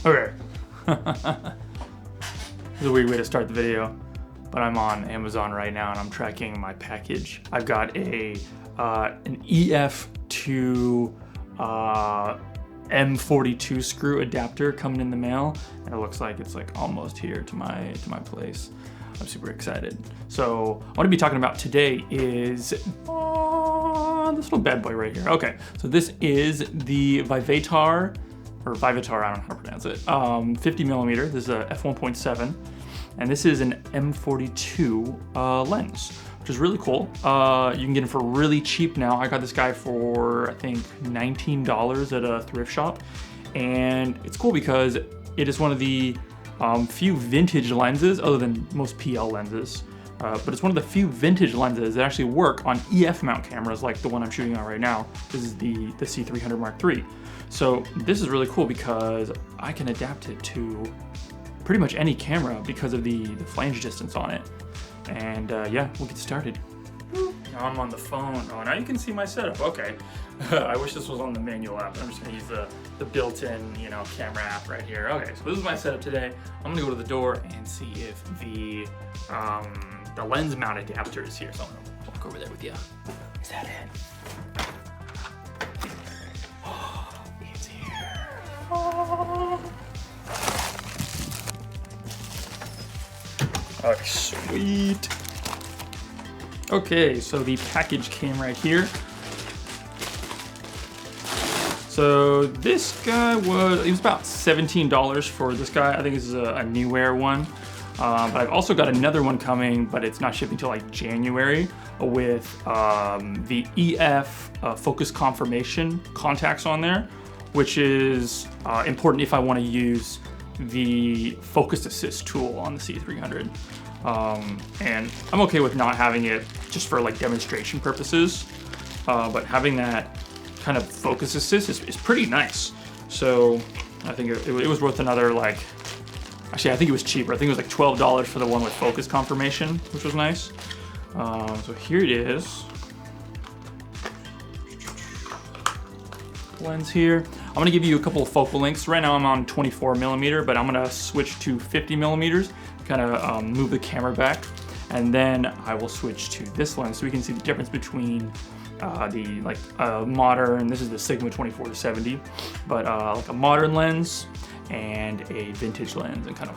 Okay. This is a weird way to start the video, but I'm on Amazon right now and I'm tracking my package. I've got an EF to M42 screw adapter coming in the mail, and it looks like it's like almost here to my place. I'm super excited. So what I want to be talking about today is this little bad boy right here. Okay, so this is the Vivitar, or Vivitar, I don't know how to pronounce it. 50 millimeter. This is a f1.7, and this is an M42 lens, which is really cool. You can get it for really cheap now. I got this guy for I think $19 at a thrift shop, and it's cool because it is one of the few vintage lenses, other than most PL lenses, but it's one of the few vintage lenses that actually work on EF mount cameras like the one I'm shooting on right now. This is the C300 Mark III. So this is really cool because I can adapt it to pretty much any camera because of the flange distance on it. And yeah, we'll get started. Now I'm on the phone. Oh, now you can see my setup. Okay. I wish this was on the manual app. I'm just gonna use the built-in, camera app right here. Okay, so this is my setup today. I'm gonna go to the door and see if the lens mount adapter is here. So I'm gonna walk over there with you. Is that it? Oh, it's here. Oh. Okay, sweet. Okay, so the package came right here. So this guy was about $17 for this guy. I think this is a Newear one. But I've also got another one coming, but it's not shipping till like January, with the EF focus confirmation contacts on there, which is important if I want to use the focus assist tool on the C300. And I'm okay with not having it just for like demonstration purposes, but having that kind of focus assist is pretty nice. So I think it was worth another, like, actually I think it was cheaper. I think it was like $12 for the one with focus confirmation, which was nice. So here it is. Lens here. I'm gonna give you a couple of focal lengths. Right now I'm on 24 millimeter, but I'm gonna switch to 50 millimeters, kind of move the camera back, and then I will switch to this lens so we can see the difference between the modern, this is the Sigma 24-70, but like a modern lens and a vintage lens, and kind of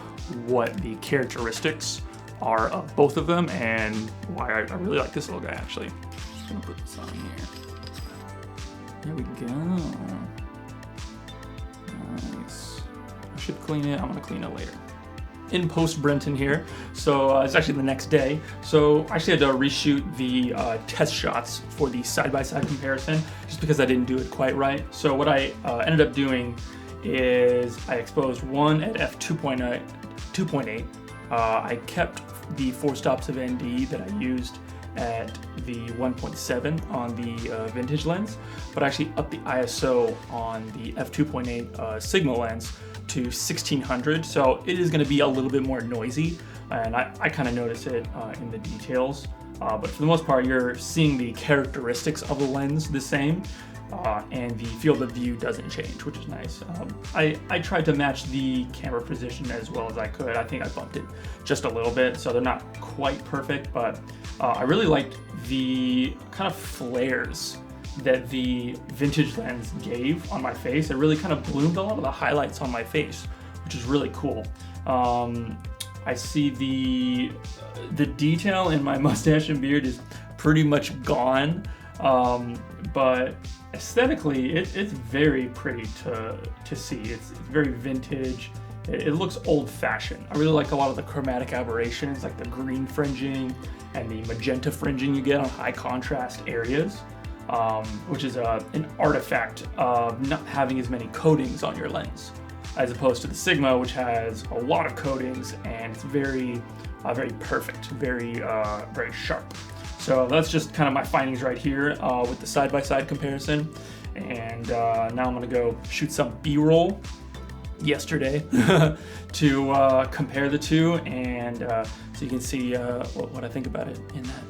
what the characteristics are of both of them and why I really like this little guy actually. Just gonna put this on here. There we go. Nice. I should clean it. I'm gonna clean it later. In post Brenton here, so it's actually the next day. So I actually had to reshoot the test shots for the side-by-side comparison, just because I didn't do it quite right. So what I ended up doing is I exposed one at f2.8. I kept the 4 stops of ND that I used at the 1.7 on the vintage lens, but I actually upped the ISO on the f2.8 Sigma lens to 1600, so it is going to be a little bit more noisy, and I kind of notice it in the details, but for the most part you're seeing the characteristics of the lens the same, and the field of view doesn't change, which is nice. I tried to match the camera position as well as I could. I think I bumped it just a little bit, so they're not quite perfect, but I really liked the kind of flares that the vintage lens gave on my face. It really kind of bloomed a lot of the highlights on my face, which is really cool. I see the detail in my mustache and beard is pretty much gone, but aesthetically it's very pretty to see. It's very vintage. It looks old-fashioned. I really like a lot of the chromatic aberrations, like the green fringing and the magenta fringing you get on high contrast areas, which is an artifact of not having as many coatings on your lens, as opposed to the Sigma, which has a lot of coatings and it's very perfect, very sharp. So that's just kind of my findings right here with the side-by-side comparison. And now I'm gonna go shoot some B-roll yesterday to compare the two, and so you can see what I think about it in that.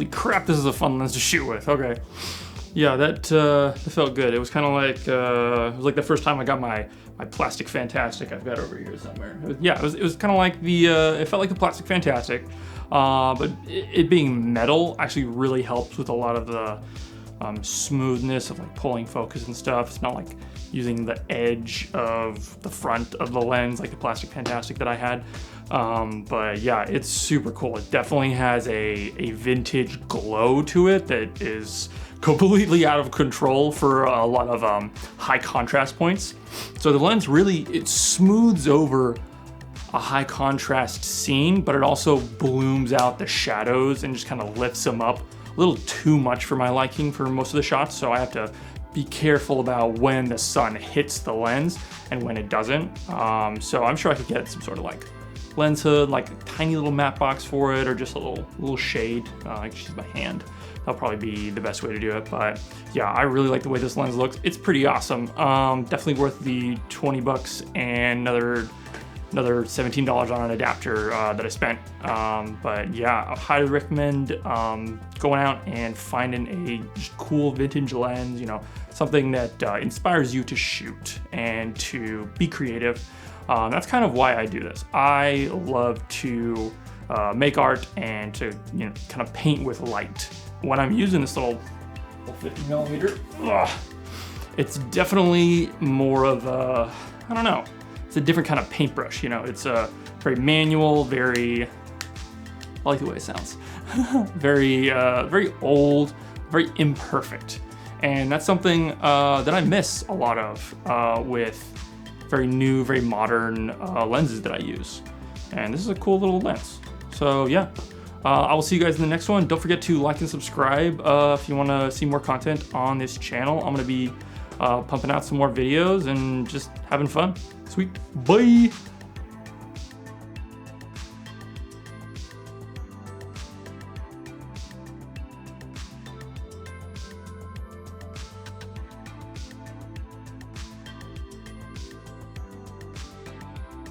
Holy crap, this is a fun lens to shoot with. Okay. Yeah, that felt good. It was kind of like, it was like the first time I got my Plastic Fantastic I've got over here somewhere. It was kind of like the, it felt like the Plastic Fantastic, but it being metal actually really helps with a lot of the smoothness of like pulling focus and stuff. It's not like using the edge of the front of the lens like the Plastic Fantastic that I had. But yeah, it's super cool. It definitely has a vintage glow to it that is completely out of control for a lot of high contrast points. So the lens really, it smooths over a high contrast scene, but it also blooms out the shadows and just kind of lifts them up a little too much for my liking for most of the shots. So I have to be careful about when the sun hits the lens and when it doesn't. So I'm sure I could get some sort of like lens hood, like a tiny little matte box for it, or just a little shade. I can use my hand. That'll probably be the best way to do it. But yeah, I really like the way this lens looks. It's pretty awesome. Definitely worth the 20 bucks and another $17 on an adapter that I spent. But yeah, I highly recommend going out and finding a just cool vintage lens, you know, something that inspires you to shoot and to be creative. That's kind of why I do this. I love to make art and to, you know, kind of paint with light. When I'm using this little 50 millimeter, it's definitely more of a, I don't know, it's a different kind of paintbrush, you know. It's a very manual, very, I like the way it sounds, very old, very imperfect. And that's something that I miss a lot of with very new, very modern lenses that I use. And this is a cool little lens. So yeah, I will see you guys in the next one. Don't forget to like and subscribe if you want to see more content on this channel. I'm going to be pumping out some more videos and just having fun. Sweet. Bye.